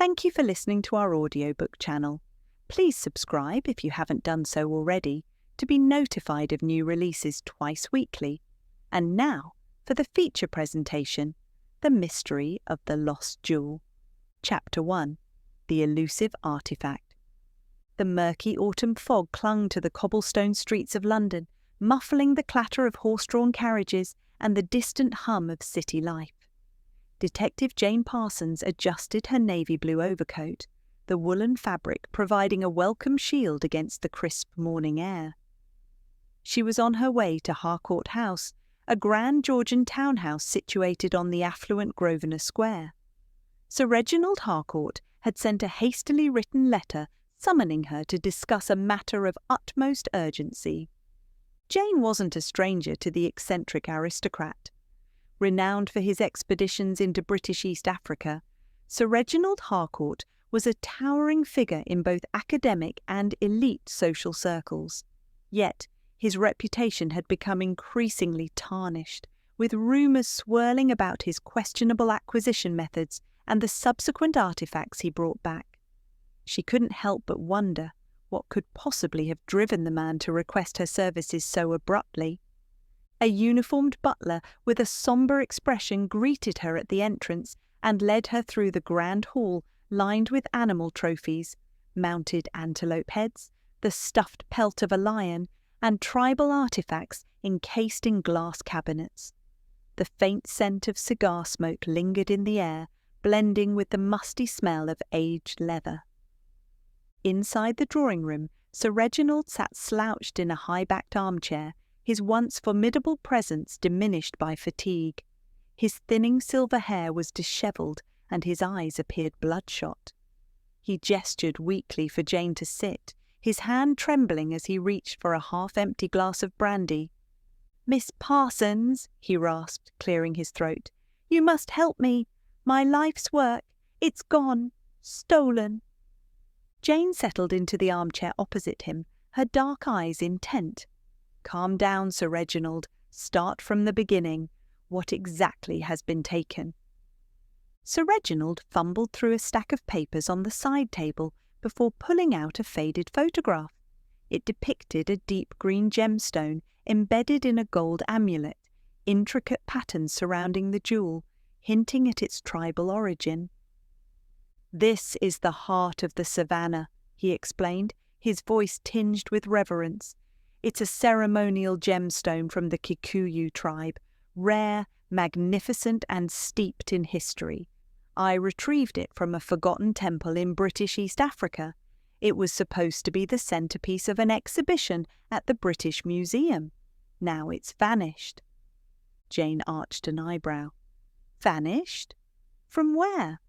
Thank you for listening to our audiobook channel. Please subscribe if you haven't done so already to be notified of new releases twice weekly. And now for the feature presentation, The Mystery of the Lost Jewel. Chapter 1. The Elusive Artifact. The murky autumn fog clung to the cobblestone streets of London, muffling the clatter of horse-drawn carriages and the distant hum of city life. Detective Jane Parsons adjusted her navy blue overcoat, the woolen fabric providing a welcome shield against the crisp morning air. She was on her way to Harcourt House, a grand Georgian townhouse situated on the affluent Grosvenor Square. Sir Reginald Harcourt had sent a hastily written letter summoning her to discuss a matter of utmost urgency. Jane wasn't a stranger to the eccentric aristocrat. Renowned for his expeditions into British East Africa, Sir Reginald Harcourt was a towering figure in both academic and elite social circles. Yet, his reputation had become increasingly tarnished, with rumours swirling about his questionable acquisition methods and the subsequent artefacts he brought back. She couldn't help but wonder what could possibly have driven the man to request her services so abruptly. A uniformed butler with a sombre expression greeted her at the entrance and led her through the grand hall lined with animal trophies, mounted antelope heads, the stuffed pelt of a lion, and tribal artifacts encased in glass cabinets. The faint scent of cigar smoke lingered in the air, blending with the musty smell of aged leather. Inside the drawing-room, Sir Reginald sat slouched in a high-backed armchair, his once formidable presence diminished by fatigue. His thinning silver hair was dishevelled, and his eyes appeared bloodshot. He gestured weakly for Jane to sit, his hand trembling as he reached for a half-empty glass of brandy. "Miss Parsons," he rasped, clearing his throat, "you must help me. My life's work, it's gone, stolen." Jane settled into the armchair opposite him, her dark eyes intent. "Calm down, Sir Reginald. Start from the beginning. What exactly has been taken?" Sir Reginald fumbled through a stack of papers on the side table before pulling out a faded photograph. It depicted a deep green gemstone embedded in a gold amulet, intricate patterns surrounding the jewel, hinting at its tribal origin. "This is the heart of the savannah," he explained, his voice tinged with reverence. "It's a ceremonial gemstone from the Kikuyu tribe, rare, magnificent, and steeped in history. I retrieved it from a forgotten temple in British East Africa. It was supposed to be the centerpiece of an exhibition at the British Museum. Now it's vanished." Jane arched an eyebrow. "Vanished? From where?"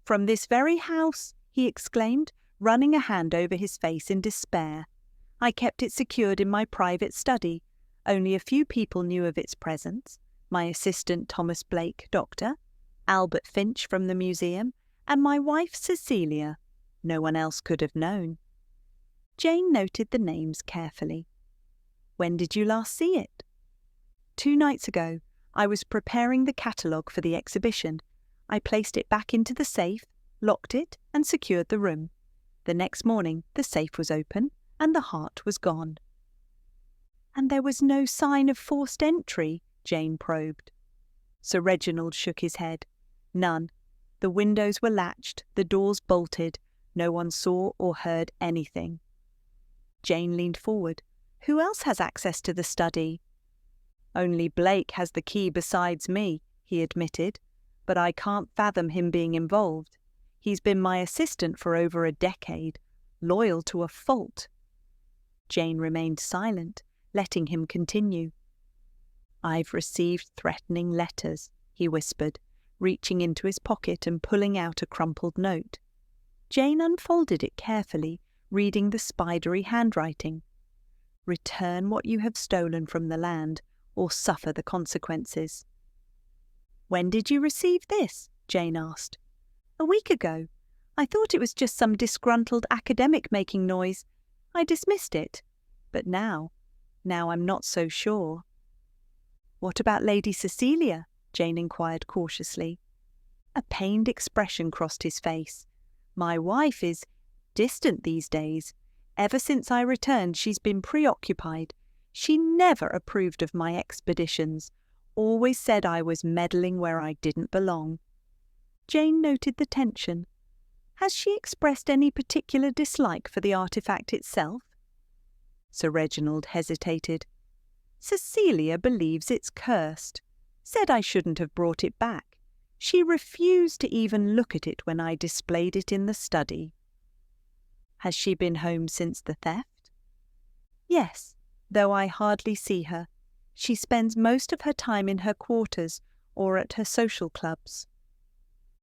"From this very house," he exclaimed, running a hand over his face in despair. "I kept it secured in my private study. Only a few people knew of its presence. My assistant Thomas Blake, doctor, Albert Finch from the museum, and my wife Cecilia. No one else could have known." Jane noted the names carefully. "When did you last see it?" "2 nights ago. I was preparing the catalogue for the exhibition. I placed it back into the safe, locked it, and secured the room. The next morning the safe was open, and the heart was gone." "And there was no sign of forced entry?" Jane probed. Sir Reginald shook his head. "None. The windows were latched, the doors bolted. No one saw or heard anything." Jane leaned forward. "Who else has access to the study?" "Only Blake has the key besides me," he admitted, "but I can't fathom him being involved. He's been my assistant for over a decade, loyal to a fault." Jane remained silent, letting him continue. "I've received threatening letters," he whispered, reaching into his pocket and pulling out a crumpled note. Jane unfolded it carefully, reading the spidery handwriting. "Return what you have stolen from the land, or suffer the consequences." "When did you receive this?" Jane asked. "A week ago. I thought it was just some disgruntled academic making noise. I dismissed it. But now I'm not so sure." "What about Lady Cecilia?" Jane inquired cautiously. A pained expression crossed his face. My wife is distant these days. Ever since I returned, she's been preoccupied. She never approved of my expeditions, always said I was meddling where I didn't belong." Jane noted the tension. "Has she expressed any particular dislike for the artifact itself?" Sir Reginald hesitated. "Cecilia believes it's cursed. Said I shouldn't have brought it back. She refused to even look at it when I displayed it in the study." "Has she been home since the theft?" "Yes, though I hardly see her. She spends most of her time in her quarters or at her social clubs."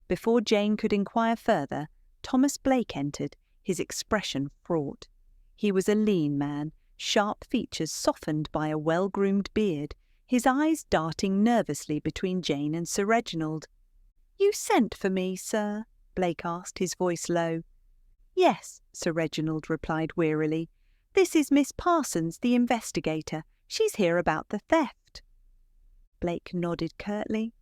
Before Jane could inquire further, Thomas Blake entered, his expression fraught. He was a lean man, sharp features softened by a well-groomed beard, his eyes darting nervously between Jane and Sir Reginald. "You sent for me, sir?" Blake asked, his voice low. "Yes," Sir Reginald replied wearily. "This is Miss Parsons, the investigator. She's here about the theft." Blake nodded curtly.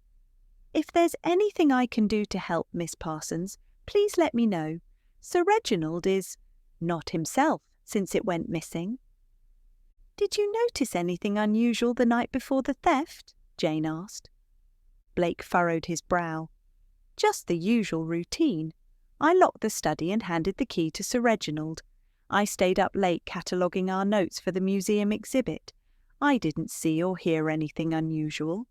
"If there's anything I can do to help Miss Parsons, please let me know. Sir Reginald is not himself since it went missing." "Did you notice anything unusual the night before the theft?" Jane asked. Blake furrowed his brow. "Just the usual routine. I locked the study and handed the key to Sir Reginald. I stayed up late cataloguing our notes for the museum exhibit. I didn't see or hear anything unusual."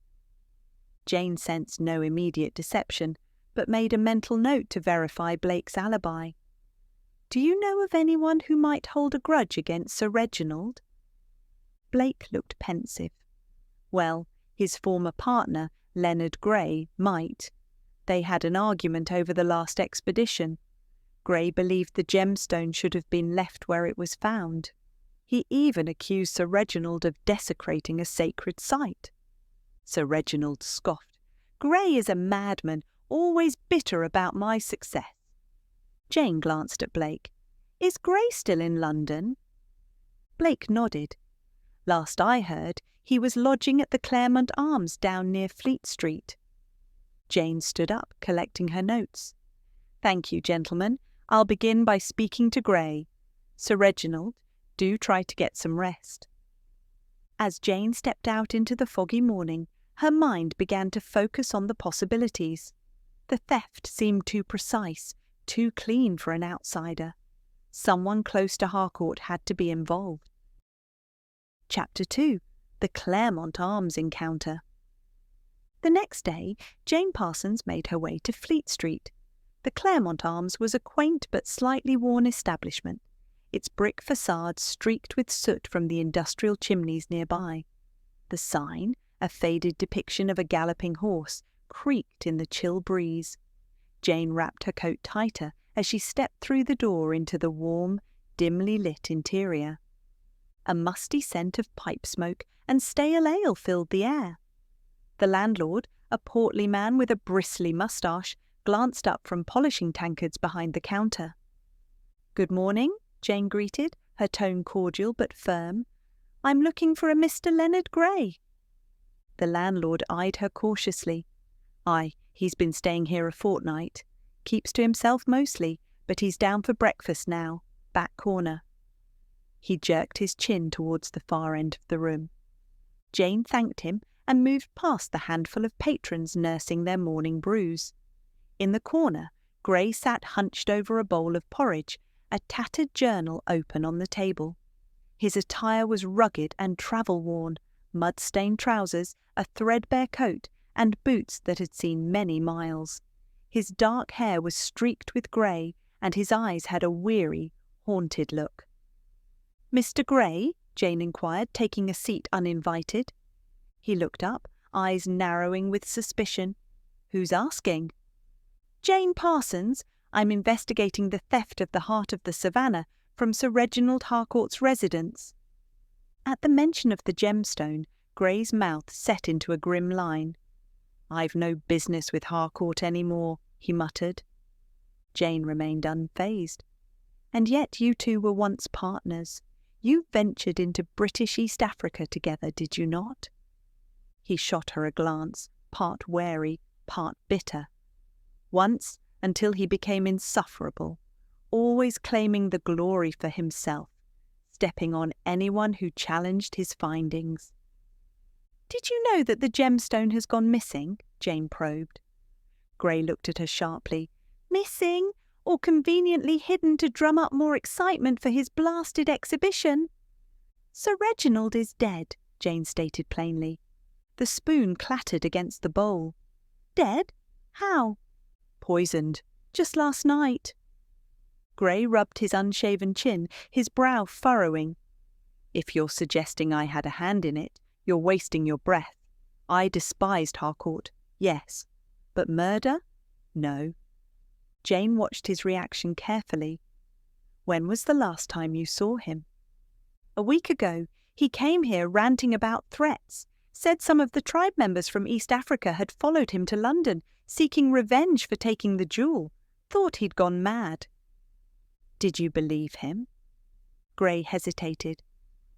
Jane sensed no immediate deception, but made a mental note to verify Blake's alibi. "Do you know of anyone who might hold a grudge against Sir Reginald?" Blake looked pensive. Well, his former partner, Leonard Gray, might. They had an argument over the last expedition. Gray believed the gemstone should have been left where it was found. He even accused Sir Reginald of desecrating a sacred site. Sir Reginald scoffed. "Gray is a madman, always bitter about my success." Jane glanced at Blake. "Is Gray still in London?" Blake nodded. "Last I heard, he was lodging at the Claremont Arms down near Fleet Street." Jane stood up, collecting her notes. "Thank you, gentlemen. I'll begin by speaking to Gray. Sir Reginald, do try to get some rest." As Jane stepped out into the foggy morning, her mind began to focus on the possibilities. The theft seemed too precise, too clean for an outsider. Someone close to Harcourt had to be involved. Chapter 2. The Claremont Arms Encounter. The next day, Jane Parsons made her way to Fleet Street. The Claremont Arms was a quaint but slightly worn establishment, its brick facade streaked with soot from the industrial chimneys nearby. The sign, a faded depiction of a galloping horse, creaked in the chill breeze. Jane wrapped her coat tighter as she stepped through the door into the warm, dimly lit interior. A musty scent of pipe smoke and stale ale filled the air. The landlord, a portly man with a bristly moustache, glanced up from polishing tankards behind the counter. "Good morning," Jane greeted, her tone cordial but firm. "I'm looking for a Mr. Leonard Gray." The landlord eyed her cautiously. "Aye, he's been staying here a fortnight. Keeps to himself mostly, but he's down for breakfast now, back corner." He jerked his chin towards the far end of the room. Jane thanked him and moved past the handful of patrons nursing their morning brews. In the corner, Gray sat hunched over a bowl of porridge, a tattered journal open on the table. His attire was rugged and travel-worn, mud-stained trousers, a threadbare coat, and boots that had seen many miles. His dark hair was streaked with grey, and his eyes had a weary, haunted look. "Mr. Gray?" Jane inquired, taking a seat uninvited. He looked up, eyes narrowing with suspicion. "Who's asking?" "Jane Parsons. I'm investigating the theft of the heart of the savannah from Sir Reginald Harcourt's residence." At the mention of the gemstone, Gray's mouth set into a grim line. "I've no business with Harcourt any more," he muttered. Jane remained unfazed. "And yet you two were once partners. You ventured into British East Africa together, did you not?" He shot her a glance, part wary, part bitter. "Once, until he became insufferable, always claiming the glory for himself, stepping on anyone who challenged his findings. "Did you know that the gemstone has gone missing?" Jane probed. Gray looked at her sharply. "Missing? Or conveniently hidden to drum up more excitement for his blasted exhibition?" "Sir Reginald is dead," Jane stated plainly. The spoon clattered against the bowl. "Dead? How?" "Poisoned. Just last night." Gray rubbed his unshaven chin, his brow furrowing. "If you're suggesting I had a hand in it, you're wasting your breath. I despised Harcourt, yes. But murder? No." Jane watched his reaction carefully. "When was the last time you saw him?" "A week ago. He came here ranting about threats. Said some of the tribe members from East Africa had followed him to London, seeking revenge for taking the jewel. Thought he'd gone mad." "Did you believe him?" Gray hesitated.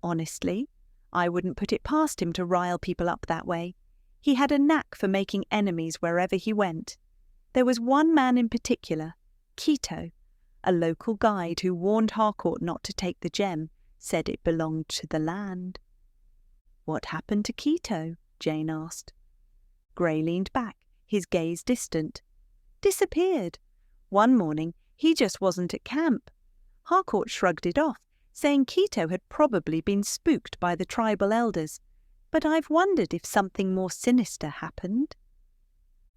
"Honestly, I wouldn't put it past him to rile people up that way. He had a knack for making enemies wherever he went. There was one man in particular, Kito, a local guide who warned Harcourt not to take the gem, said it belonged to the land." "What happened to Kito?" Jane asked. Gray leaned back, his gaze distant. "Disappeared. One morning he just wasn't at camp. Harcourt shrugged it off, saying Kito had probably been spooked by the tribal elders, but I've wondered if something more sinister happened."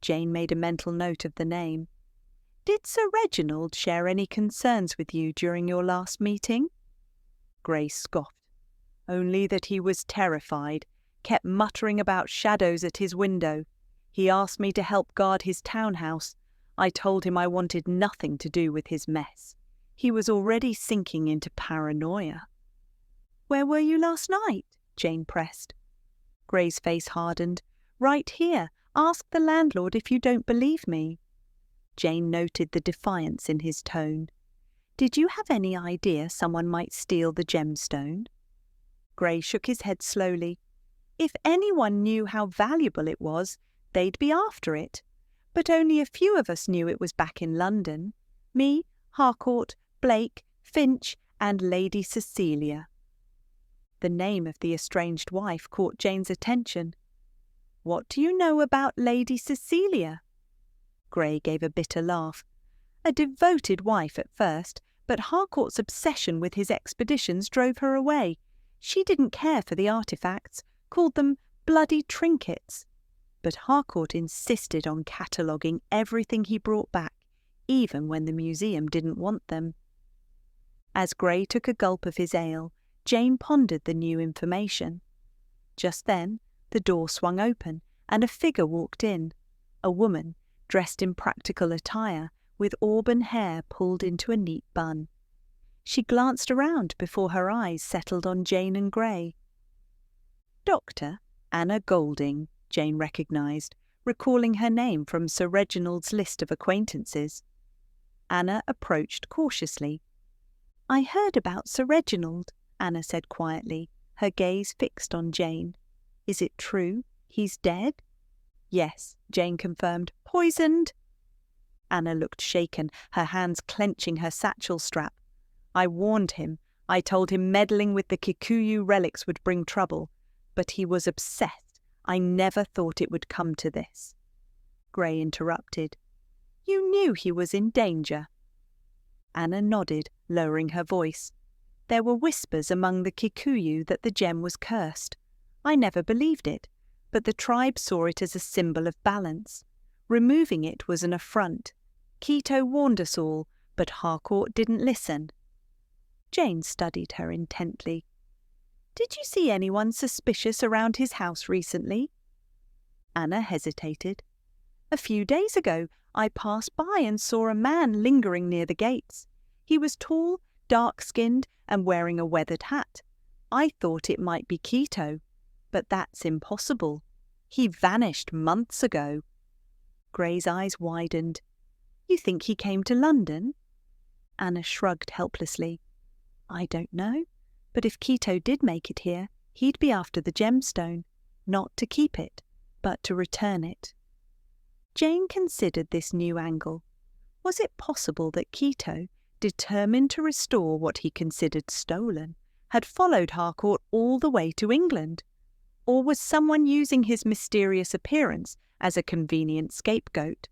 Jane made a mental note of the name. "Did Sir Reginald share any concerns with you during your last meeting?" Gray scoffed. "Only that he was terrified, kept muttering about shadows at his window. He asked me to help guard his townhouse. I told him I wanted nothing to do with his mess. He was already sinking into paranoia." "Where were you last night?" Jane pressed. Gray's face hardened. "Right here. Ask the landlord if you don't believe me." Jane noted the defiance in his tone. "Did you have any idea someone might steal the gemstone?" Gray shook his head slowly. "If anyone knew how valuable it was, they'd be after it. But only a few of us knew it was back in London. Me, Harcourt, Blake, Finch, and Lady Cecilia." The name of the estranged wife caught Jane's attention. "What do you know about Lady Cecilia?" Gray gave a bitter laugh. "A devoted wife at first, but Harcourt's obsession with his expeditions drove her away. She didn't care for the artefacts, called them bloody trinkets. But Harcourt insisted on cataloguing everything he brought back, even when the museum didn't want them." As Gray took a gulp of his ale, Jane pondered the new information. Just then, the door swung open, and a figure walked in, a woman dressed in practical attire, with auburn hair pulled into a neat bun. She glanced around before her eyes settled on Jane and Gray. "Dr. Anna Golding," Jane recognised, recalling her name from Sir Reginald's list of acquaintances. Anna approached cautiously. "I heard about Sir Reginald," Anna said quietly, her gaze fixed on Jane. "Is it true? He's dead?" "Yes," Jane confirmed. "Poisoned." Anna looked shaken, her hands clenching her satchel strap. "I warned him. I told him meddling with the Kikuyu relics would bring trouble. But he was obsessed. I never thought it would come to this." Gray interrupted. "You knew he was in danger?" Anna nodded, lowering her voice. "There were whispers among the Kikuyu that the gem was cursed. I never believed it, but the tribe saw it as a symbol of balance. Removing it was an affront. Kito warned us all, but Harcourt didn't listen." Jane studied her intently. "Did you see anyone suspicious around his house recently?" Anna hesitated. "A few days ago, I passed by and saw a man lingering near the gates. He was tall, dark-skinned, and wearing a weathered hat. I thought it might be Kito, but that's impossible. He vanished months ago." Gray's eyes widened. "You think he came to London?" Anna shrugged helplessly. "I don't know, but if Kito did make it here, he'd be after the gemstone, not to keep it, but to return it." Jane considered this new angle. Was it possible that Kito, determined to restore what he considered stolen, had followed Harcourt all the way to England? Or was someone using his mysterious appearance as a convenient scapegoat?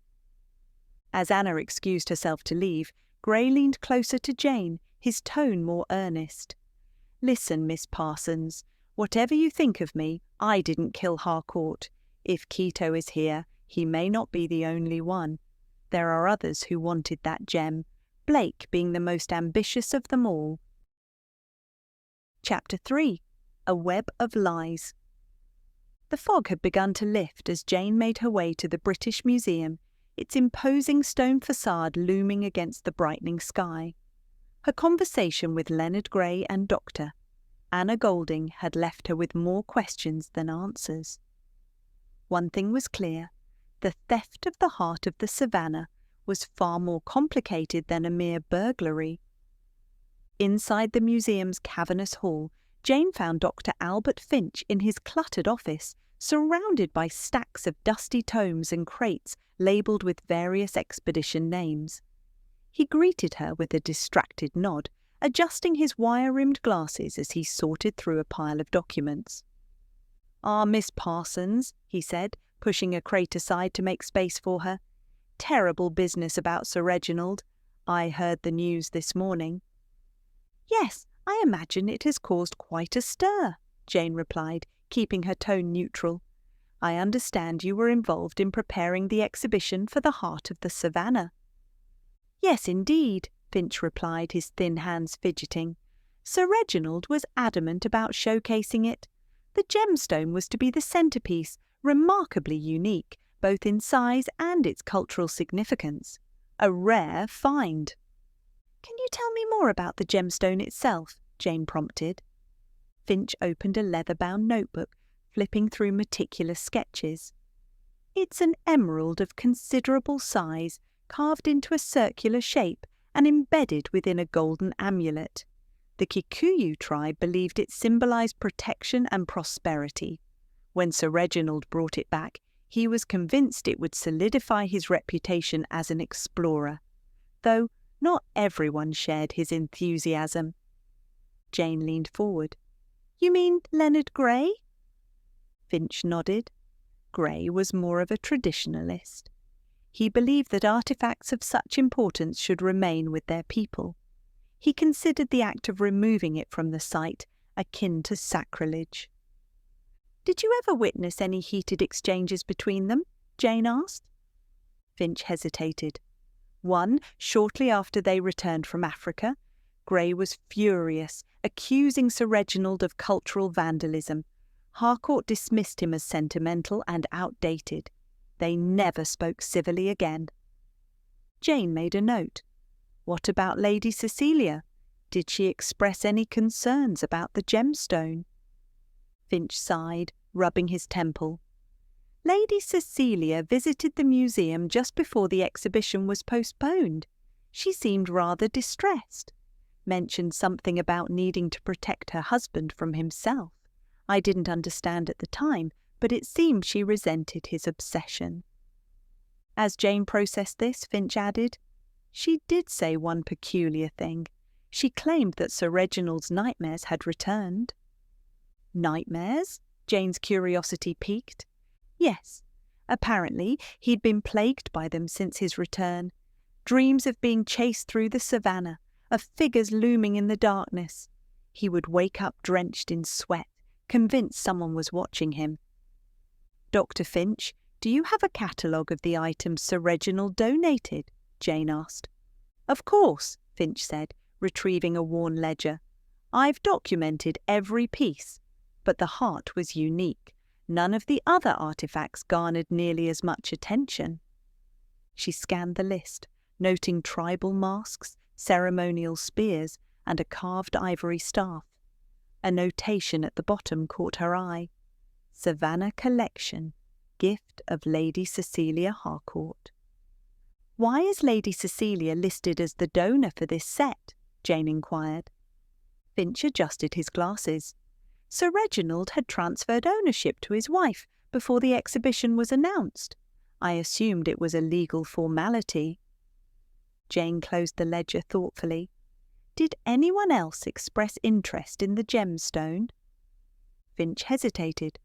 As Anna excused herself to leave, Gray leaned closer to Jane, his tone more earnest. "Listen, Miss Parsons, whatever you think of me, I didn't kill Harcourt. If Kito is here, he may not be the only one. There are others who wanted that gem, Blake being the most ambitious of them all." Chapter 3. A Web of Lies. The fog had begun to lift as Jane made her way to the British Museum, its imposing stone facade looming against the brightening sky. Her conversation with Leonard Gray and Dr. Anna Golding had left her with more questions than answers. One thing was clear: the theft of the heart of the savannah was far more complicated than a mere burglary. Inside the museum's cavernous hall, Jane found Dr. Albert Finch in his cluttered office, surrounded by stacks of dusty tomes and crates labelled with various expedition names. He greeted her with a distracted nod, adjusting his wire-rimmed glasses as he sorted through a pile of documents. "Ah, Miss Parsons," he said, pushing a crate aside to make space for her. "Terrible business about Sir Reginald. I heard the news this morning." "Yes, I imagine it has caused quite a stir," Jane replied, keeping her tone neutral. "I understand you were involved in preparing the exhibition for the heart of the savannah." "Yes, indeed," Finch replied, his thin hands fidgeting. "Sir Reginald was adamant about showcasing it. The gemstone was to be the centrepiece, remarkably unique, both in size and its cultural significance. A rare find." "Can you tell me more about the gemstone itself?" Jane prompted. Finch opened a leather-bound notebook, flipping through meticulous sketches. "It's an emerald of considerable size, carved into a circular shape and embedded within a golden amulet. The Kikuyu tribe believed it symbolized protection and prosperity. When Sir Reginald brought it back, he was convinced it would solidify his reputation as an explorer, though not everyone shared his enthusiasm." Jane leaned forward. "You mean Leonard Gray?" Finch nodded. Gray was more of a traditionalist. He believed that artifacts of such importance should remain with their people. He considered the act of removing it from the site akin to sacrilege. "Did you ever witness any heated exchanges between them?" Jane asked. Finch hesitated. "One, shortly after they returned from Africa. Gray was furious, accusing Sir Reginald of cultural vandalism. Harcourt dismissed him as sentimental and outdated. They never spoke civilly again." Jane made a note. "What about Lady Cecilia? Did she express any concerns about the gemstone?" Finch sighed, rubbing his temple. "Lady Cecilia visited the museum just before the exhibition was postponed. She seemed rather distressed. Mentioned something about needing to protect her husband from himself. I didn't understand at the time, but it seemed she resented his obsession." As Jane processed this, Finch added, "She did say one peculiar thing. She claimed that Sir Reginald's nightmares had returned." "Nightmares?" Jane's curiosity piqued. "Yes. Apparently, he'd been plagued by them since his return. Dreams of being chased through the savannah, of figures looming in the darkness. He would wake up drenched in sweat, convinced someone was watching him." "Dr. Finch, do you have a catalogue of the items Sir Reginald donated?" Jane asked. "Of course," Finch said, retrieving a worn ledger. "I've documented every piece. But the heart was unique. None of the other artifacts garnered nearly as much attention." She scanned the list, noting tribal masks, ceremonial spears, and a carved ivory staff. A notation at the bottom caught her eye. "Savannah Collection, gift of Lady Cecilia Harcourt." "Why is Lady Cecilia listed as the donor for this set?" Jane inquired. Finch adjusted his glasses. Sir Reginald had transferred ownership to his wife before the exhibition was announced. I assumed it was a legal formality. Jane closed the ledger thoughtfully. "Did anyone else express interest in the gemstone?" Finch hesitated.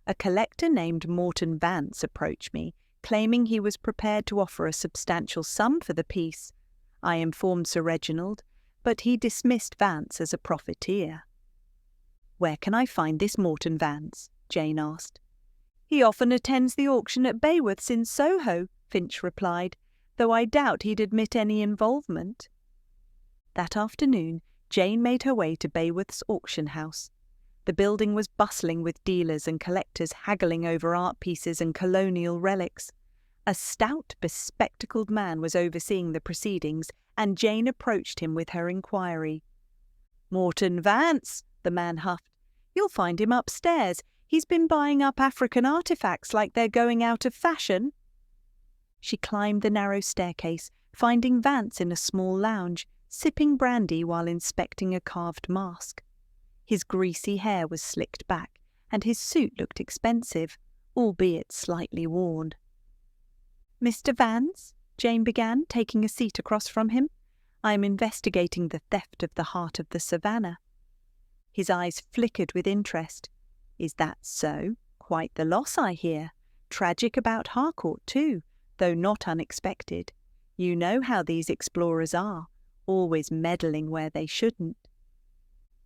"A collector named Morton Vance approached me, claiming he was prepared to offer a substantial sum for the piece. I informed Sir Reginald, but he dismissed Vance as a profiteer." "Where can I find this Morton Vance?" Jane asked. "He often attends the auction at Bayworth's in Soho," Finch replied, "though I doubt he'd admit any involvement." That afternoon, Jane made her way to Bayworth's auction house. The building was bustling with dealers and collectors haggling over art pieces and colonial relics. A stout, bespectacled man was overseeing the proceedings, and Jane approached him with her inquiry. "Morton Vance," the man huffed. "You'll find him upstairs. He's been buying up African artifacts like they're going out of fashion." She climbed the narrow staircase, finding Vance in a small lounge, sipping brandy while inspecting a carved mask. His greasy hair was slicked back, and his suit looked expensive, albeit slightly worn. "Mr. Vance," Jane began, taking a seat across from him, "I am investigating the theft of the heart of the savannah." His eyes flickered with interest. "Is that so? Quite the loss, I hear. Tragic about Harcourt, too, though not unexpected. You know how these explorers are, always meddling where they shouldn't."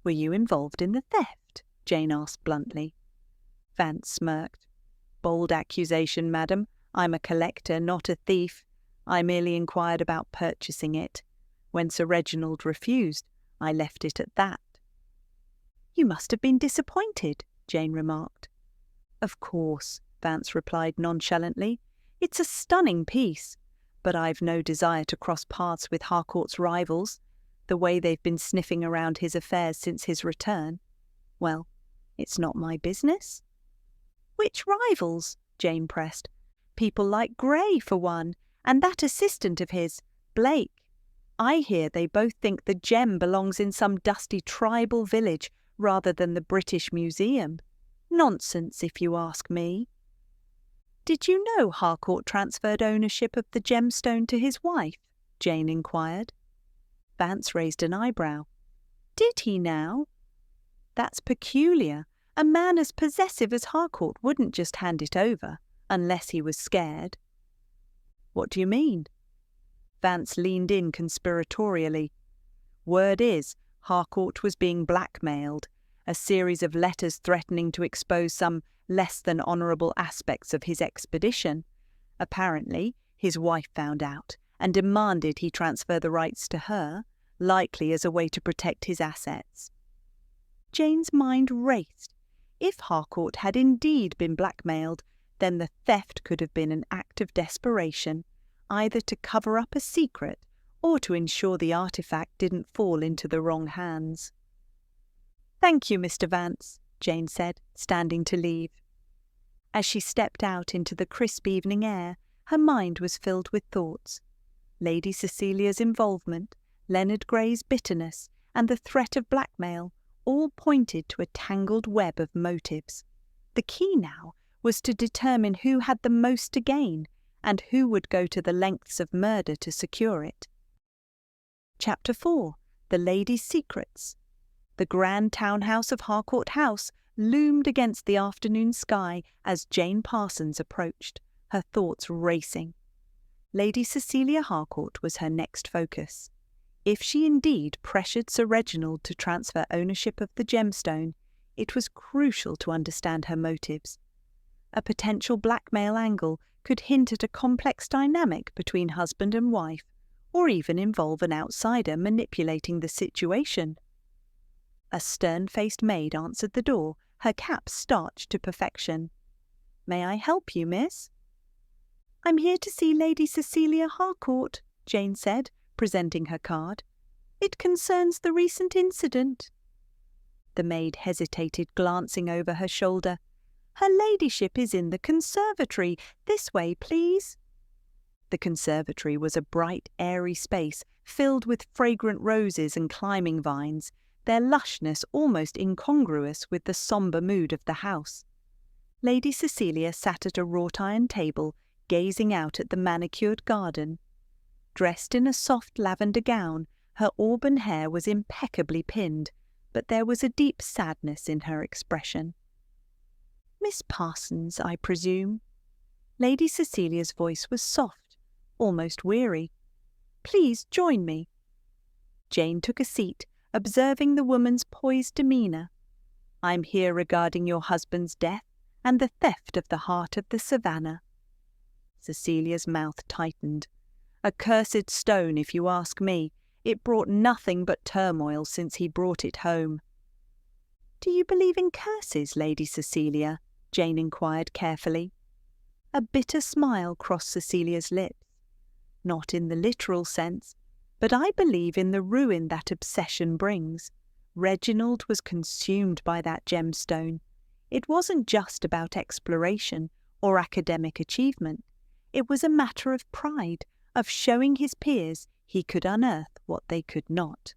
"Were you involved in the theft?" Jane asked bluntly. Vance smirked. "Bold accusation, madam. I'm a collector, not a thief. I merely inquired about purchasing it. When Sir Reginald refused, I left it at that." "You must have been disappointed," Jane remarked. "Of course," Vance replied nonchalantly. "It's a stunning piece, but I've no desire to cross paths with Harcourt's rivals. The way they've been sniffing around his affairs since his return. Well, it's not my business." "Which rivals?" Jane pressed. "People like Gray, for one, and that assistant of his, Blake. I hear they both think the gem belongs in some dusty tribal village rather than the British Museum. Nonsense, if you ask me." "Did you know Harcourt transferred ownership of the gemstone to his wife?" Jane inquired. Vance raised an eyebrow. "Did he now?" "That's peculiar. A man as possessive as Harcourt wouldn't just hand it over, unless he was scared." "What do you mean?" Vance leaned in conspiratorially. "Word is, Harcourt was being blackmailed, a series of letters threatening to expose some less than honourable aspects of his expedition. Apparently, his wife found out and demanded he transfer the rights to her, likely as a way to protect his assets." Jane's mind raced. If Harcourt had indeed been blackmailed, then the theft could have been an act of desperation, either to cover up a secret or to ensure the artifact didn't fall into the wrong hands. "Thank you, Mr. Vance," Jane said, standing to leave. As she stepped out into the crisp evening air, her mind was filled with thoughts. Lady Cecilia's involvement, Leonard Gray's bitterness, and the threat of blackmail all pointed to a tangled web of motives. The key now was to determine who had the most to gain and who would go to the lengths of murder to secure it. Chapter 4. The Lady's Secrets. The grand townhouse of Harcourt House loomed against the afternoon sky as Jane Parsons approached, her thoughts racing. Lady Cecilia Harcourt was her next focus. If she indeed pressured Sir Reginald to transfer ownership of the gemstone, it was crucial to understand her motives. A potential blackmail angle could hint at a complex dynamic between husband and wife, or even involve an outsider manipulating the situation. A stern-faced maid answered the door, her cap starched to perfection. "May I help you, miss?" "I'm here to see Lady Cecilia Harcourt," Jane said, presenting her card. "It concerns the recent incident." The maid hesitated, glancing over her shoulder. "Her ladyship is in the conservatory. This way, please." The conservatory was a bright, airy space filled with fragrant roses and climbing vines, their lushness almost incongruous with the sombre mood of the house. Lady Cecilia sat at a wrought-iron table, gazing out at the manicured garden. Dressed in a soft lavender gown, her auburn hair was impeccably pinned, but there was a deep sadness in her expression. "Miss Parsons, I presume?" Lady Cecilia's voice was soft, almost weary. "Please join me." Jane took a seat, observing the woman's poised demeanour. "I'm here regarding your husband's death and the theft of the heart of the savannah." Cecilia's mouth tightened. "A cursed stone, if you ask me. It brought nothing but turmoil since he brought it home." "Do you believe in curses, Lady Cecilia?" Jane inquired carefully. A bitter smile crossed Cecilia's lips. "Not in the literal sense, but I believe in the ruin that obsession brings. Reginald was consumed by that gemstone. It wasn't just about exploration or academic achievement. It was a matter of pride, of showing his peers he could unearth what they could not."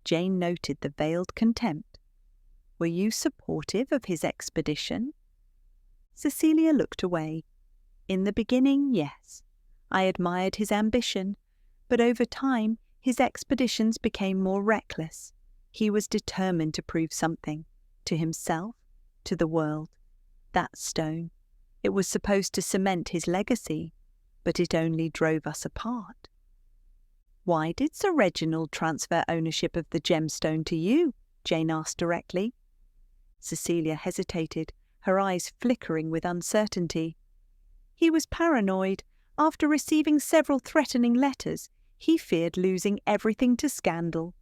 Jane noted the veiled contempt. "Were you supportive of his expedition?" Cecilia looked away. "In the beginning, yes. I admired his ambition, but over time his expeditions became more reckless. He was determined to prove something, to himself, to the world. That stone, it was supposed to cement his legacy, but it only drove us apart." "Why did Sir Reginald transfer ownership of the gemstone to you?" Jane asked directly. Cecilia hesitated, her eyes flickering with uncertainty. "He was paranoid. After receiving several threatening letters, he feared losing everything to scandal.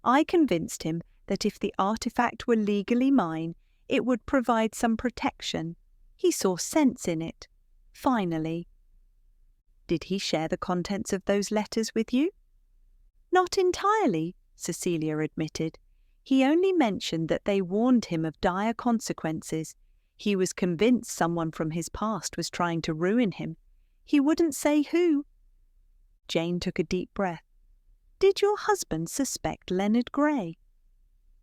I convinced him that if the artifact were legally mine, it would provide some protection. He saw sense in it. Finally." "Did he share the contents of those letters with you?" "Not entirely," Cecilia admitted. "He only mentioned that they warned him of dire consequences. He was convinced someone from his past was trying to ruin him. He wouldn't say who." Jane took a deep breath. "Did your husband suspect Leonard Gray?"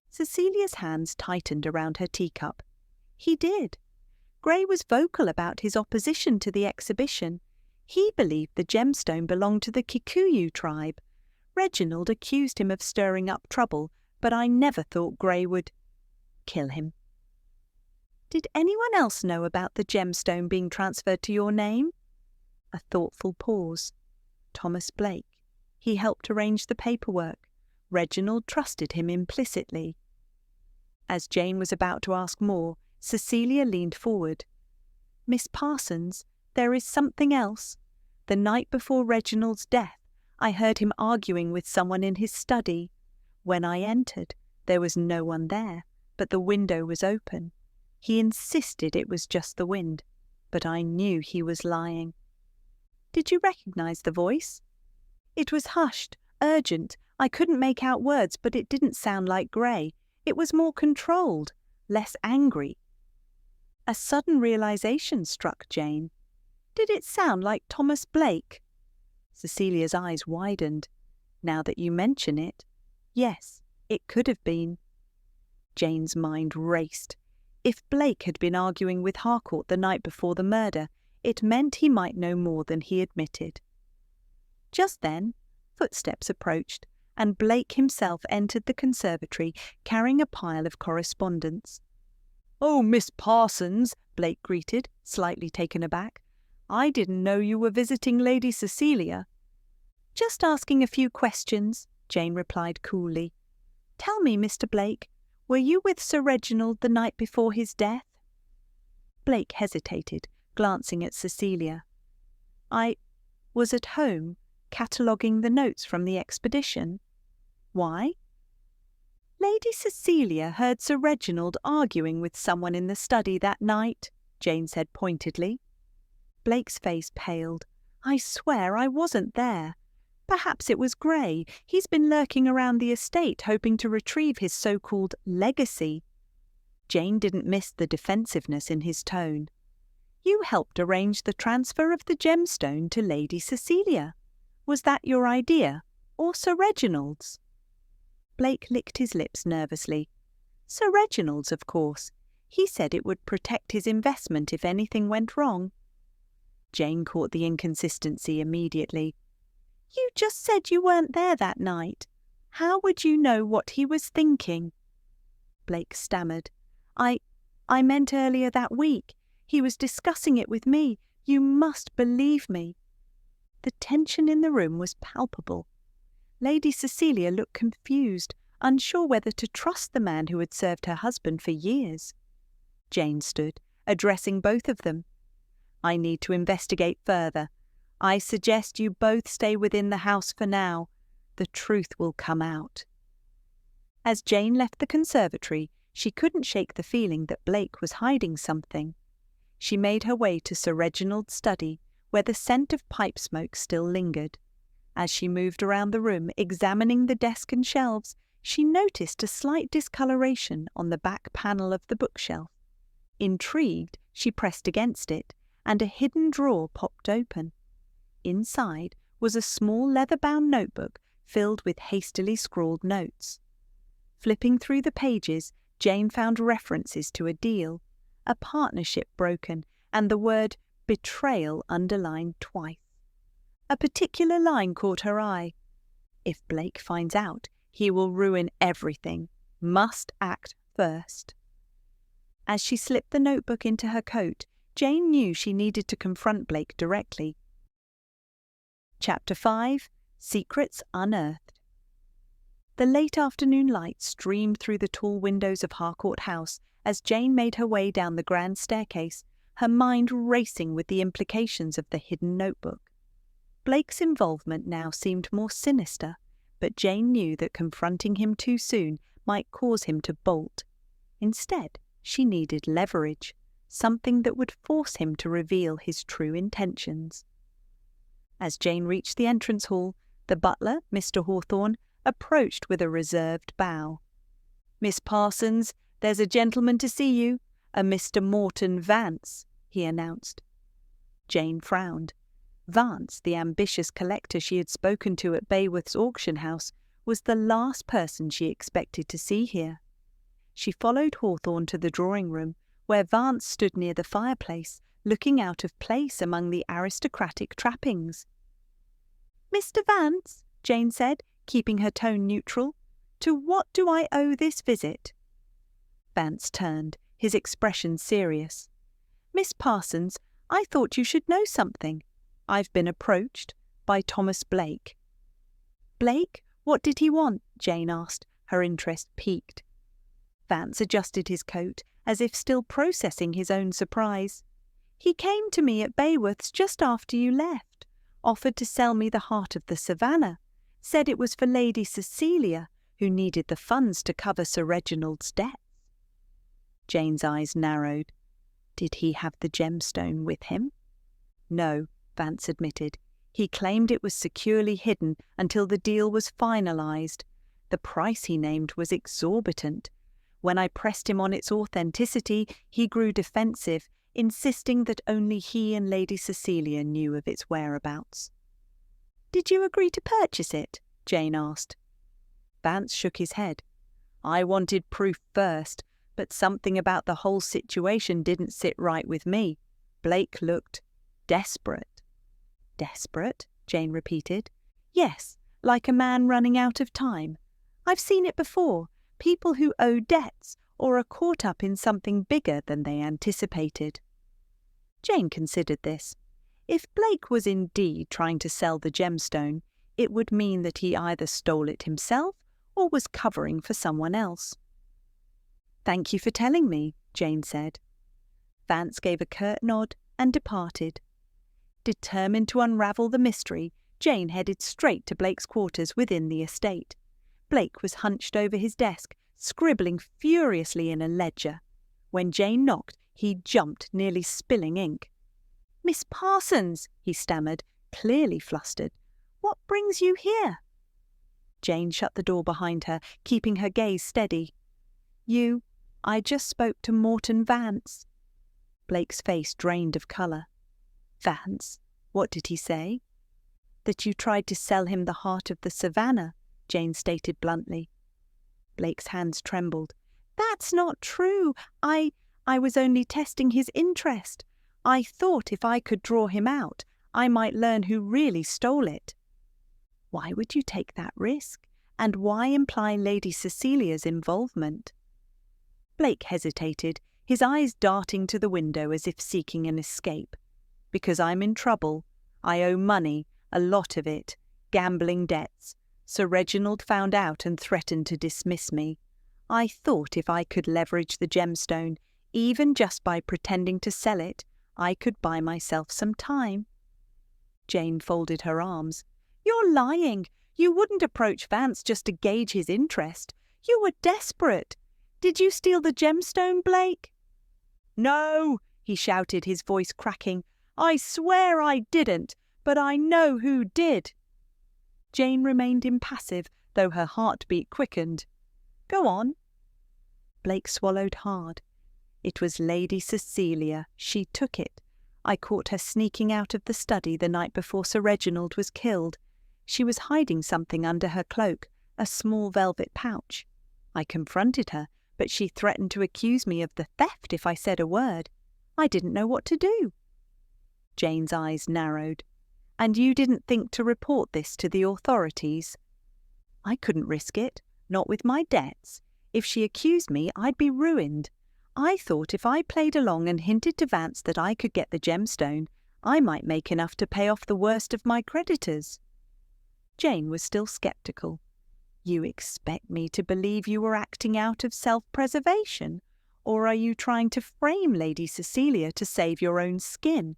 Cecilia's hands tightened around her teacup. "He did. Gray was vocal about his opposition to the exhibition. He believed the gemstone belonged to the Kikuyu tribe. Reginald accused him of stirring up trouble, but I never thought Gray would kill him." "Did anyone else know about the gemstone being transferred to your name?" A thoughtful pause. "Thomas Blake. He helped arrange the paperwork. Reginald trusted him implicitly." As Jane was about to ask more, Cecilia leaned forward. "Miss Parsons, there is something else. The night before Reginald's death, I heard him arguing with someone in his study. When I entered, there was no one there, but the window was open. He insisted it was just the wind, but I knew he was lying." "Did you recognize the voice?" "It was hushed, urgent. I couldn't make out words, but it didn't sound like Gray. It was more controlled, less angry." A sudden realization struck Jane. "Did it sound like Thomas Blake?" Cecilia's eyes widened. "Now that you mention it, yes, it could have been." Jane's mind raced. If Blake had been arguing with Harcourt the night before the murder, it meant he might know more than he admitted. Just then, footsteps approached, and Blake himself entered the conservatory carrying a pile of correspondence. "Oh, Miss Parsons," Blake greeted, slightly taken aback. "I didn't know you were visiting Lady Cecilia." "Just asking a few questions," Jane replied coolly. "Tell me, Mr. Blake, were you with Sir Reginald the night before his death?" Blake hesitated, glancing at Cecilia. "I was at home, cataloguing the notes from the expedition." "Why?" "Lady Cecilia heard Sir Reginald arguing with someone in the study that night," Jane said pointedly. Blake's face paled. "I swear I wasn't there. Perhaps it was Gray. He's been lurking around the estate hoping to retrieve his so-called legacy." Jane didn't miss the defensiveness in his tone. "You helped arrange the transfer of the gemstone to Lady Cecilia. Was that your idea, or Sir Reginald's?" Blake licked his lips nervously. "Sir Reginald's, of course. He said it would protect his investment if anything went wrong." Jane caught the inconsistency immediately. You just said you weren't there that night. How would you know what he was thinking? Blake stammered. I meant earlier that week. He was discussing it with me. You must believe me. The tension in the room was palpable. Lady Cecilia looked confused, unsure whether to trust the man who had served her husband for years. Jane stood, addressing both of them. I need to investigate further. I suggest you both stay within the house for now. The truth will come out. As Jane left the conservatory, she couldn't shake the feeling that Blake was hiding something. She made her way to Sir Reginald's study, where the scent of pipe smoke still lingered. As she moved around the room, examining the desk and shelves, she noticed a slight discoloration on the back panel of the bookshelf. Intrigued, she pressed against it, and a hidden drawer popped open. Inside was a small leather-bound notebook filled with hastily scrawled notes. Flipping through the pages, Jane found references to a deal, a partnership broken, and the word betrayal underlined twice. A particular line caught her eye. If Blake finds out, he will ruin everything. Must act first. As she slipped the notebook into her coat, Jane knew she needed to confront Blake directly. Chapter 5. Secrets Unearthed. The late afternoon light streamed through the tall windows of Harcourt House as Jane made her way down the grand staircase, her mind racing with the implications of the hidden notebook. Blake's involvement now seemed more sinister, but Jane knew that confronting him too soon might cause him to bolt. Instead, she needed leverage, something that would force him to reveal his true intentions. As Jane reached the entrance hall, the butler, Mr. Hawthorne, approached with a reserved bow. "Miss Parsons, there's a gentleman to see you, a Mr. Morton Vance," he announced. Jane frowned. Vance, the ambitious collector she had spoken to at Bayworth's auction house, was the last person she expected to see here. She followed Hawthorne to the drawing-room, where Vance stood near the fireplace, looking out of place among the aristocratic trappings. "Mr. Vance," Jane said, keeping her tone neutral, "to what do I owe this visit?" Vance turned, his expression serious. "Miss Parsons, I thought you should know something. I've been approached by Thomas Blake." "Blake? What did he want?" Jane asked, her interest piqued. Vance adjusted his coat, as if still processing his own surprise. "He came to me at Bayworth's just after you left, offered to sell me the heart of the savannah, said it was for Lady Cecilia, who needed the funds to cover Sir Reginald's debts." Jane's eyes narrowed. Did he have the gemstone with him? No, Vance admitted. He claimed it was securely hidden until the deal was finalized. The price he named was exorbitant. When I pressed him on its authenticity, he grew defensive, insisting that only he and Lady Cecilia knew of its whereabouts. "Did you agree to purchase it?" Jane asked. Vance shook his head. "I wanted proof first, but something about the whole situation didn't sit right with me. Blake looked desperate." "Desperate?" Jane repeated. "Yes, like a man running out of time. I've seen it before. People who owe debts or are caught up in something bigger than they anticipated." Jane considered this. If Blake was indeed trying to sell the gemstone, it would mean that he either stole it himself or was covering for someone else. "Thank you for telling me," Jane said. Vance gave a curt nod and departed. Determined to unravel the mystery, Jane headed straight to Blake's quarters within the estate. Blake was hunched over his desk, scribbling furiously in a ledger. When Jane knocked, he jumped, nearly spilling ink. "Miss Parsons," he stammered, clearly flustered. "What brings you here?" Jane shut the door behind her, keeping her gaze steady. I just spoke to Morton Vance." Blake's face drained of colour. "Vance? What did he say?" "That you tried to sell him the heart of the savannah," Jane stated bluntly. Blake's hands trembled. "That's not true. I was only testing his interest. I thought if I could draw him out, I might learn who really stole it." Why would you take that risk? And why imply Lady Cecilia's involvement? Blake hesitated, his eyes darting to the window as if seeking an escape. Because I'm in trouble. I owe money, a lot of it, gambling debts. Sir Reginald found out and threatened to dismiss me. I thought if I could leverage the gemstone, even just by pretending to sell it, I could buy myself some time. Jane folded her arms. You're lying. You wouldn't approach Vance just to gauge his interest. You were desperate. Did you steal the gemstone, Blake? No, he shouted, his voice cracking. I swear I didn't, but I know who did. Jane remained impassive, though her heartbeat quickened. Go on. Blake swallowed hard. It was Lady Cecilia. She took it. I caught her sneaking out of the study the night before Sir Reginald was killed. She was hiding something under her cloak, a small velvet pouch. I confronted her, but she threatened to accuse me of the theft if I said a word. I didn't know what to do. Jane's eyes narrowed. And you didn't think to report this to the authorities? I couldn't risk it, not with my debts. If she accused me, I'd be ruined. I thought if I played along and hinted to Vance that I could get the gemstone, I might make enough to pay off the worst of my creditors. Jane was still sceptical. You expect me to believe you were acting out of self-preservation? Or are you trying to frame Lady Cecilia to save your own skin?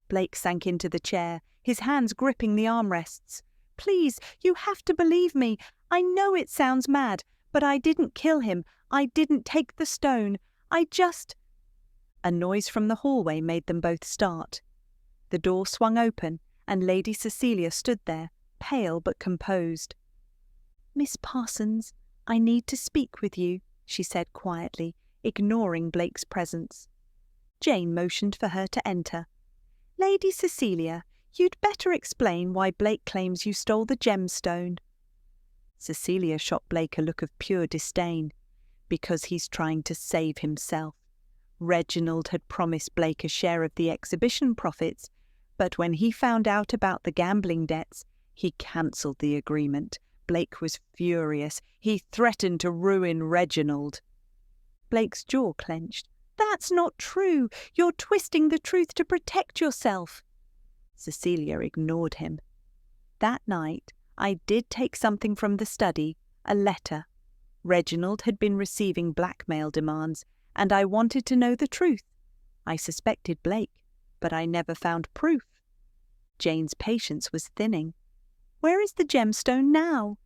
Blake sank into the chair, his hands gripping the armrests. Please, you have to believe me. I know it sounds mad, but I didn't kill him. I didn't take the stone. I just... A noise from the hallway made them both start. The door swung open, and Lady Cecilia stood there, pale but composed. Miss Parsons, I need to speak with you, she said quietly, ignoring Blake's presence. Jane motioned for her to enter. Lady Cecilia, you'd better explain why Blake claims you stole the gemstone. Cecilia shot Blake a look of pure disdain. Because he's trying to save himself. Reginald had promised Blake a share of the exhibition profits, but when he found out about the gambling debts, he cancelled the agreement. Blake was furious. He threatened to ruin Reginald. Blake's jaw clenched. That's not true. You're twisting the truth to protect yourself. Cecilia ignored him. That night, I did take something from the study, a letter. Reginald had been receiving blackmail demands, and I wanted to know the truth. I suspected Blake, but I never found proof. Jane's patience was thinning. Where is the gemstone now?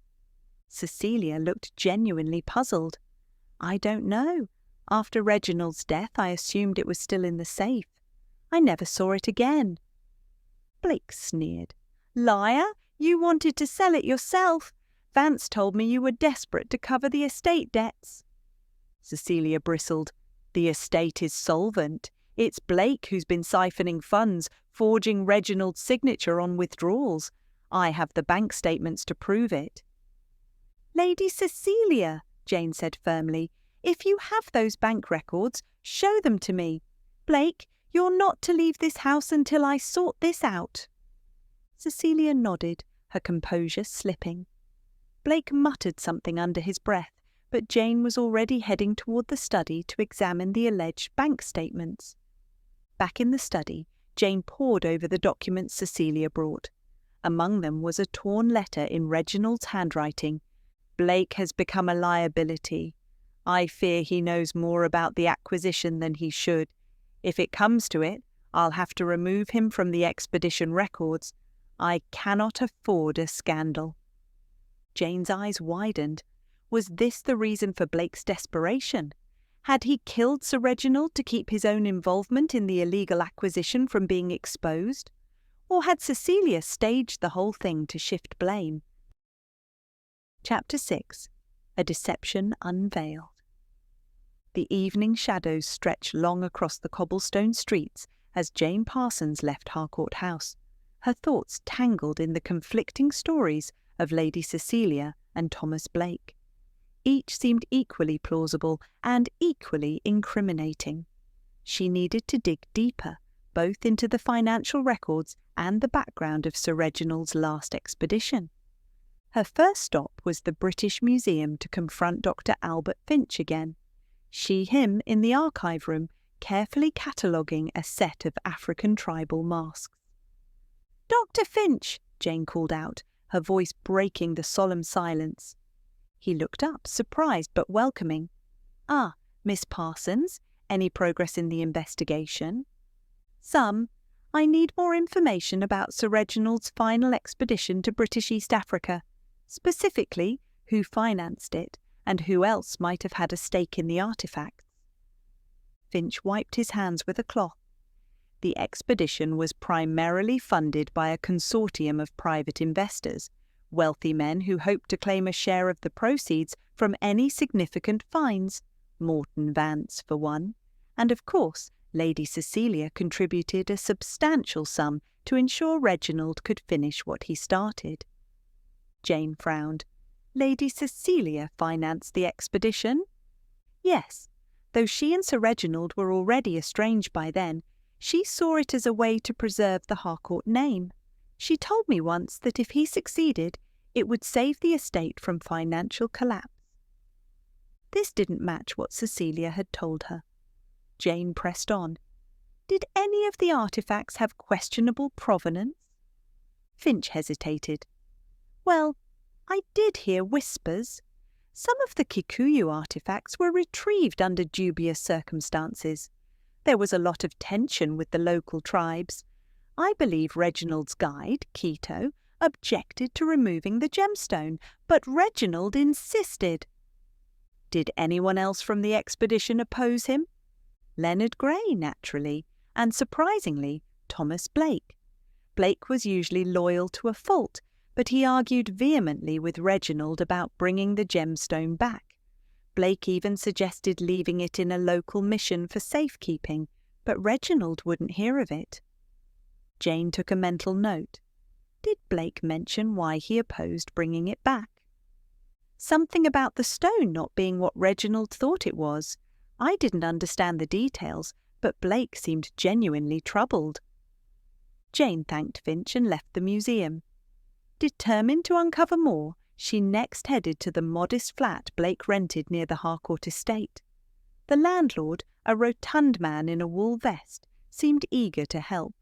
Cecilia looked genuinely puzzled. I don't know. After Reginald's death, I assumed it was still in the safe. I never saw it again. Blake sneered. Liar! You wanted to sell it yourself. Vance told me you were desperate to cover the estate debts. Cecilia bristled. The estate is solvent. It's Blake who's been siphoning funds, forging Reginald's signature on withdrawals. I have the bank statements to prove it. Lady Cecilia, Jane said firmly, if you have those bank records, show them to me. Blake, you're not to leave this house until I sort this out. Cecilia nodded, her composure slipping. Blake muttered something under his breath, but Jane was already heading toward the study to examine the alleged bank statements. Back in the study, Jane pored over the documents Cecilia brought. Among them was a torn letter in Reginald's handwriting. Blake has become a liability. I fear he knows more about the acquisition than he should. If it comes to it, I'll have to remove him from the expedition records. I cannot afford a scandal. Jane's eyes widened. Was this the reason for Blake's desperation? Had he killed Sir Reginald to keep his own involvement in the illegal acquisition from being exposed? Or had Cecilia staged the whole thing to shift blame? Chapter 6. A Deception Unveiled. The evening shadows stretched long across the cobblestone streets as Jane Parsons left Harcourt House, her thoughts tangled in the conflicting stories of Lady Cecilia and Thomas Blake. Each seemed equally plausible and equally incriminating. She needed to dig deeper, both into the financial records and the background of Sir Reginald's last expedition. Her first stop was the British Museum to confront Dr. Albert Finch again. Him in the archive room, carefully cataloguing a set of African tribal masks. "Dr. Finch!" Jane called out, her voice breaking the solemn silence. He looked up, surprised but welcoming. "Ah, Miss Parsons, any progress in the investigation?" "Some. I need more information about Sir Reginald's final expedition to British East Africa. Specifically, who financed it, and who else might have had a stake in the artifacts." Finch wiped his hands with a cloth. The expedition was primarily funded by a consortium of private investors, wealthy men who hoped to claim a share of the proceeds from any significant finds, Morton Vance for one, and of course Lady Cecilia contributed a substantial sum to ensure Reginald could finish what he started. Jane frowned. "Lady Cecilia financed the expedition?" "Yes. Though she and Sir Reginald were already estranged by then, she saw it as a way to preserve the Harcourt name. She told me once that if he succeeded, it would save the estate from financial collapse." This didn't match what Cecilia had told her. Jane pressed on. "Did any of the artifacts have questionable provenance?" Finch hesitated. "Well, I did hear whispers. Some of the Kikuyu artifacts were retrieved under dubious circumstances. There was a lot of tension with the local tribes. I believe Reginald's guide, Kito, objected to removing the gemstone, but Reginald insisted." "Did anyone else from the expedition oppose him?" "Leonard Gray, naturally, and surprisingly, Thomas Blake. Blake was usually loyal to a fault, but he argued vehemently with Reginald about bringing the gemstone back. Blake even suggested leaving it in a local mission for safekeeping, but Reginald wouldn't hear of it." Jane took a mental note. Did Blake mention why he opposed bringing it back? "Something about the stone not being what Reginald thought it was. I didn't understand the details, but Blake seemed genuinely troubled." Jane thanked Finch and left the museum. Determined to uncover more, she next headed to the modest flat Blake rented near the Harcourt estate. The landlord, a rotund man in a wool vest, seemed eager to help.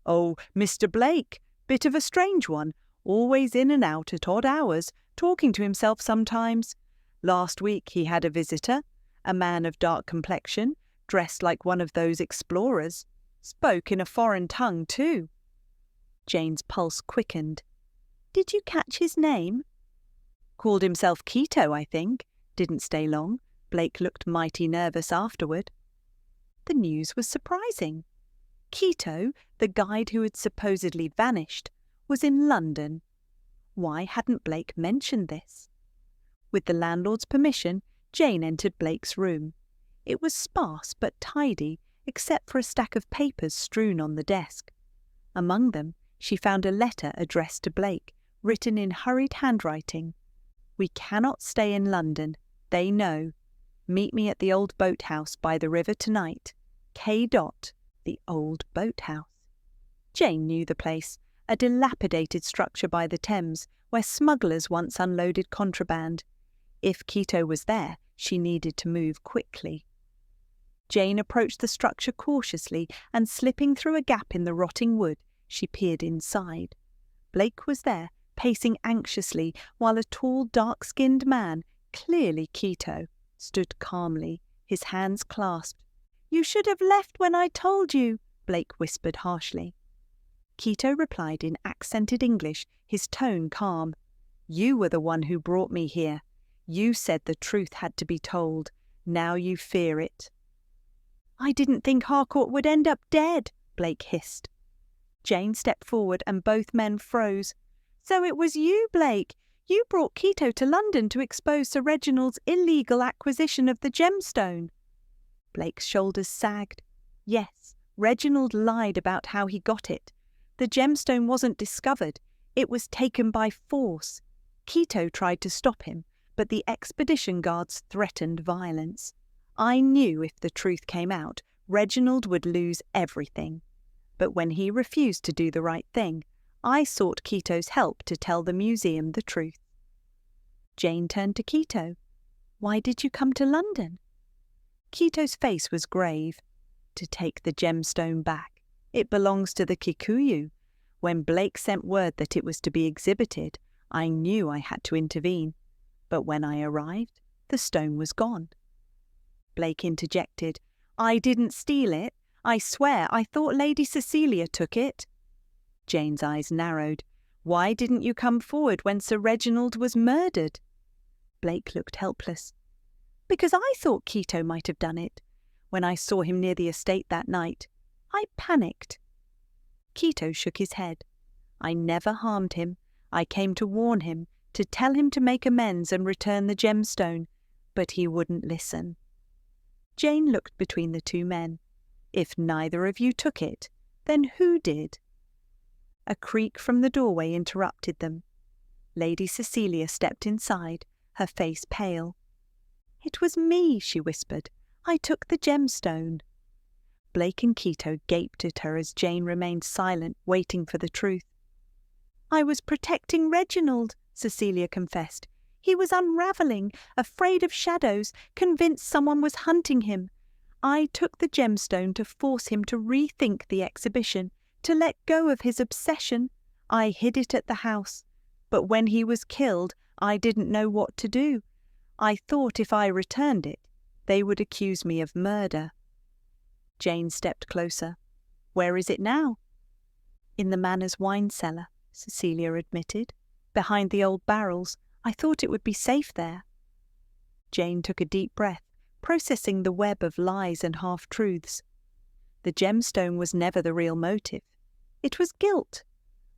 "Oh, Mr. Blake, bit of a strange one, always in and out at odd hours, talking to himself sometimes. Last week he had a visitor, a man of dark complexion, dressed like one of those explorers. Spoke in a foreign tongue, too." Jane's pulse quickened. "Did you catch his name?" "Called himself Kito, I think. Didn't stay long. Blake looked mighty nervous afterward." The news was surprising. Kito, the guide who had supposedly vanished, was in London. Why hadn't Blake mentioned this? With the landlord's permission, Jane entered Blake's room. It was sparse but tidy, except for a stack of papers strewn on the desk. Among them, she found a letter addressed to Blake, written in hurried handwriting. "We cannot stay in London. They know. Meet me at the old boathouse by the river tonight. K. The old boathouse." Jane knew the place, a dilapidated structure by the Thames, where smugglers once unloaded contraband. If Kito was there, she needed to move quickly. Jane approached the structure cautiously, and slipping through a gap in the rotting wood, she peered inside. Blake was there, pacing anxiously, while a tall, dark-skinned man, clearly Kito, stood calmly, his hands clasped. "You should have left when I told you," Blake whispered harshly. Kito replied in accented English, his tone calm. "You were the one who brought me here. You said the truth had to be told. Now you fear it." "I didn't think Harcourt would end up dead," Blake hissed. Jane stepped forward and both men froze. "So it was you, Blake. You brought Kito to London to expose Sir Reginald's illegal acquisition of the gemstone." Blake's shoulders sagged. Yes, Reginald lied about how he got it. The gemstone wasn't discovered. It was taken by force. Kito tried to stop him, but the expedition guards threatened violence. I knew if the truth came out, Reginald would lose everything. But when he refused to do the right thing, I sought Kito's help to tell the museum the truth. Jane turned to Kito. "Why did you come to London?" Kito's face was grave. "To take the gemstone back. It belongs to the Kikuyu. When Blake sent word that it was to be exhibited, I knew I had to intervene. But when I arrived, the stone was gone." Blake interjected. "I didn't steal it. I swear I thought Lady Cecilia took it." Jane's eyes narrowed. "Why didn't you come forward when Sir Reginald was murdered?" Blake looked helpless. "Because I thought Kito might have done it. When I saw him near the estate that night, I panicked." Kito shook his head. "I never harmed him. I came to warn him, to tell him to make amends and return the gemstone, but he wouldn't listen." Jane looked between the two men. "If neither of you took it, then who did?" A creak from the doorway interrupted them. Lady Cecilia stepped inside, her face pale. "It was me," she whispered. "I took the gemstone." Blake and Kito gaped at her as Jane remained silent, waiting for the truth. "I was protecting Reginald," Cecilia confessed. "He was unravelling, afraid of shadows, convinced someone was hunting him. I took the gemstone to force him to rethink the exhibition, to let go of his obsession. I hid it at the house. But when he was killed, I didn't know what to do. I thought if I returned it, they would accuse me of murder." Jane stepped closer. "Where is it now?" "In the manor's wine cellar," Cecilia admitted. "Behind the old barrels. I thought it would be safe there." Jane took a deep breath, processing the web of lies and half-truths. The gemstone was never the real motive. It was guilt.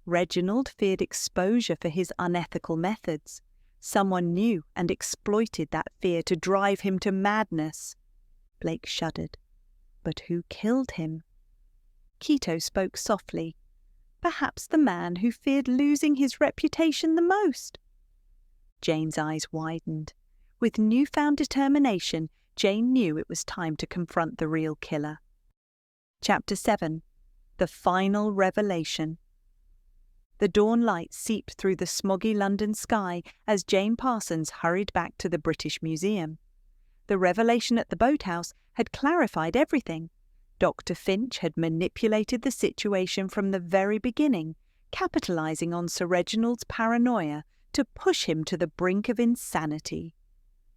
Reginald feared exposure for his unethical methods. Someone knew and exploited that fear to drive him to madness. Blake shuddered. But who killed him? Kito spoke softly. "Perhaps the man who feared losing his reputation the most." Jane's eyes widened. With newfound determination, Jane knew it was time to confront the real killer. Chapter 7. The Final Revelation. The dawn light seeped through the smoggy London sky as Jane Parsons hurried back to the British Museum. The revelation at the boathouse had clarified everything. Dr. Finch had manipulated the situation from the very beginning, capitalizing on Sir Reginald's paranoia to push him to the brink of insanity.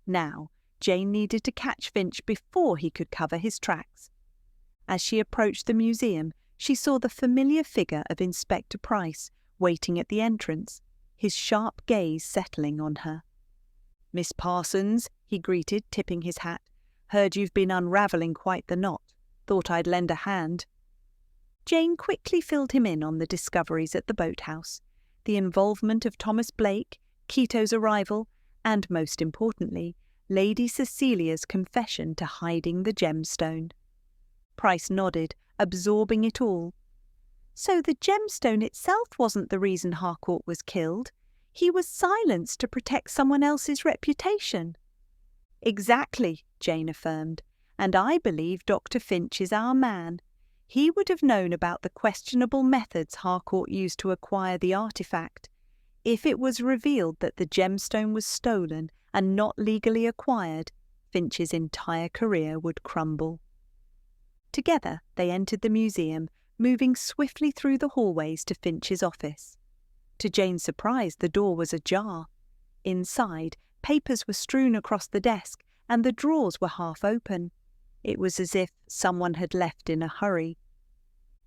Now, Jane needed to catch Finch before he could cover his tracks. As she approached the museum, she saw the familiar figure of Inspector Price waiting at the entrance, his sharp gaze settling on her. "Miss Parsons," he greeted, tipping his hat. "Heard you've been unravelling quite the knot. Thought I'd lend a hand." Jane quickly filled him in on the discoveries at the boathouse, the involvement of Thomas Blake, Kito's arrival, and, most importantly, Lady Cecilia's confession to hiding the gemstone. Price nodded, absorbing it all. "So the gemstone itself wasn't the reason Harcourt was killed. He was silenced to protect someone else's reputation." "Exactly," Jane affirmed. "And I believe Dr. Finch is our man. He would have known about the questionable methods Harcourt used to acquire the artifact. If it was revealed that the gemstone was stolen and not legally acquired, Finch's entire career would crumble." Together they entered the museum, moving swiftly through the hallways to Finch's office. To Jane's surprise, the door was ajar. Inside, papers were strewn across the desk, and the drawers were half open. It was as if someone had left in a hurry.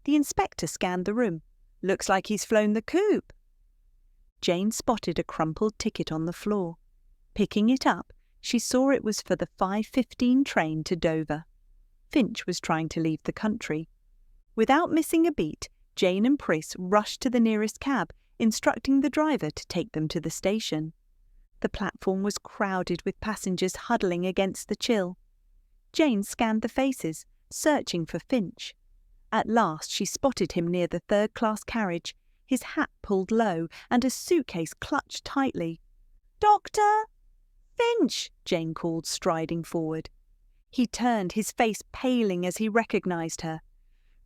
The inspector scanned the room. "Looks like he's flown the coop." Jane spotted a crumpled ticket on the floor. Picking it up, she saw it was for the 5:15 train to Dover. Finch was trying to leave the country. Without missing a beat, Jane and Priss rushed to the nearest cab, instructing the driver to take them to the station. The platform was crowded with passengers huddling against the chill. Jane scanned the faces, searching for Finch. At last she spotted him near the third-class carriage, his hat pulled low and a suitcase clutched tightly. "Doctor!" "Finch!" Jane called, striding forward. He turned, his face paling as he recognized her.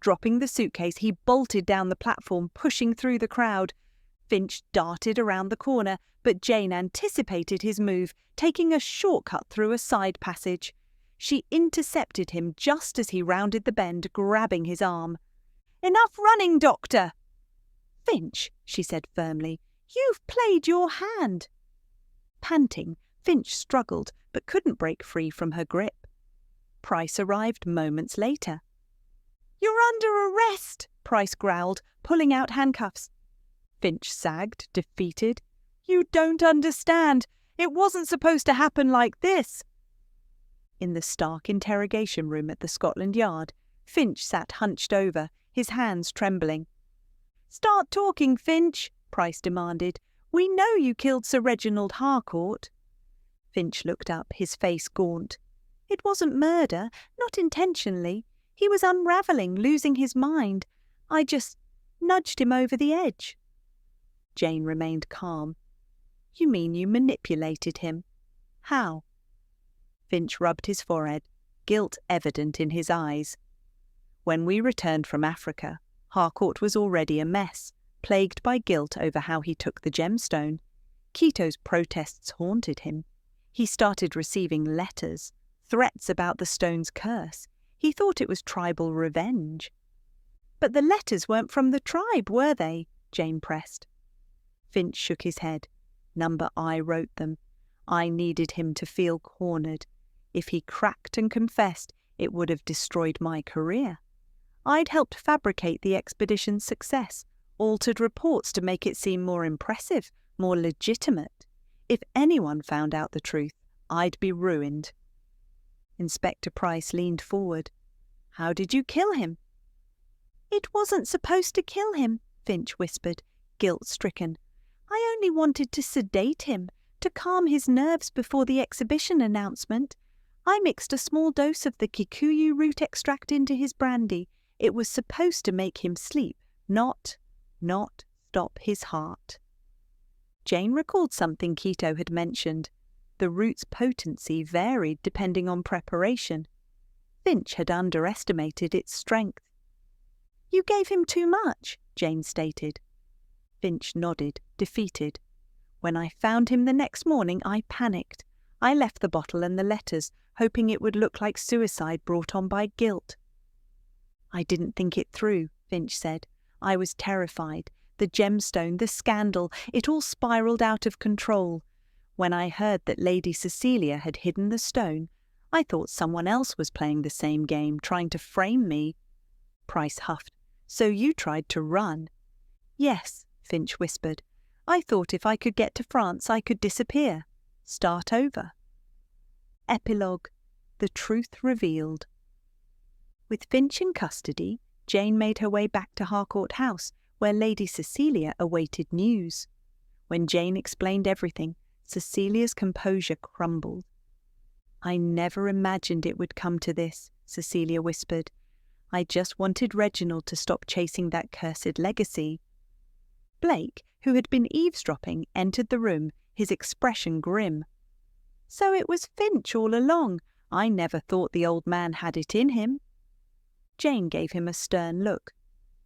Dropping the suitcase, he bolted down the platform, pushing through the crowd. Finch darted around the corner, but Jane anticipated his move, taking a shortcut through a side passage. She intercepted him just as he rounded the bend, grabbing his arm. "Enough running, Doctor!" "Finch," she said firmly, "you've played your hand." Panting, Finch struggled, but couldn't break free from her grip. Price arrived moments later. "You're under arrest," Price growled, pulling out handcuffs. Finch sagged, defeated. "You don't understand. It wasn't supposed to happen like this." In the stark interrogation room at the Scotland Yard, Finch sat hunched over, his hands trembling. "Start talking, Finch," Price demanded. "We know you killed Sir Reginald Harcourt." Finch looked up, his face gaunt. "It wasn't murder, not intentionally. He was unravelling, losing his mind. I just nudged him over the edge." Jane remained calm. "You mean you manipulated him? How?" Finch rubbed his forehead, guilt evident in his eyes. "When we returned from Africa, Harcourt was already a mess, plagued by guilt over how he took the gemstone. Kito's protests haunted him. He started receiving letters, threats about the stone's curse. He thought it was tribal revenge." "But the letters weren't from the tribe, were they?" Jane pressed. Finch shook his head. "Number I wrote them. I needed him to feel cornered. If he cracked and confessed, it would have destroyed my career. I'd helped fabricate the expedition's success, altered reports to make it seem more impressive, more legitimate. If anyone found out the truth, I'd be ruined." Inspector Price leaned forward. "How did you kill him?" "It wasn't supposed to kill him," Finch whispered, guilt-stricken. "I only wanted to sedate him, to calm his nerves before the exhibition announcement. I mixed a small dose of the kikuyu root extract into his brandy. It was supposed to make him sleep, not stop his heart." Jane recalled something Kito had mentioned. The root's potency varied depending on preparation. Finch had underestimated its strength. "You gave him too much," Jane stated. Finch nodded, defeated. "When I found him the next morning, I panicked. I left the bottle and the letters, hoping it would look like suicide brought on by guilt." "I didn't think it through," Finch said. "I was terrified. The gemstone, the scandal, it all spiraled out of control. When I heard that Lady Cecilia had hidden the stone, I thought someone else was playing the same game, trying to frame me." Price huffed. "So you tried to run?" "Yes," Finch whispered. "I thought if I could get to France, I could disappear. Start over." Epilogue. The truth revealed. With Finch in custody, Jane made her way back to Harcourt House, where Lady Cecilia awaited news. When Jane explained everything, Cecilia's composure crumbled. "I never imagined it would come to this," Cecilia whispered. "I just wanted Reginald to stop chasing that cursed legacy." Blake, who had been eavesdropping, entered the room, his expression grim. "So it was Finch all along. I never thought the old man had it in him." Jane gave him a stern look.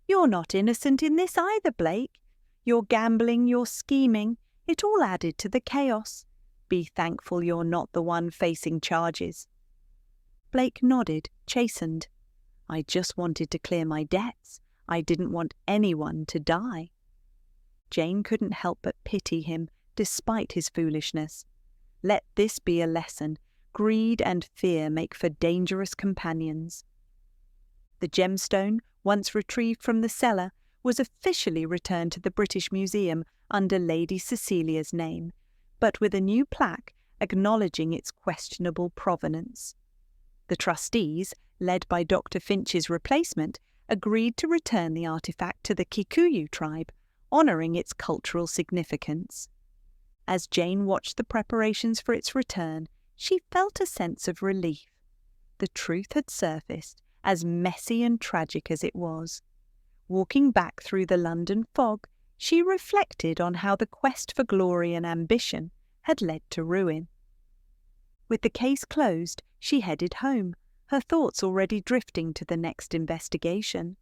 "You're not innocent in this either, Blake. Your gambling, your scheming, it all added to the chaos. Be thankful you're not the one facing charges." Blake nodded, chastened. "I just wanted to clear my debts. I didn't want anyone to die." Jane couldn't help but pity him, despite his foolishness. Let this be a lesson. Greed and fear make for dangerous companions. The gemstone, once retrieved from the cellar, was officially returned to the British Museum under Lady Cecilia's name, but with a new plaque acknowledging its questionable provenance. The trustees, led by Dr. Finch's replacement, agreed to return the artifact to the Kikuyu tribe, honouring its cultural significance. As Jane watched the preparations for its return, she felt a sense of relief. The truth had surfaced, as messy and tragic as it was. Walking back through the London fog, she reflected on how the quest for glory and ambition had led to ruin. With the case closed, she headed home, her thoughts already drifting to the next investigation.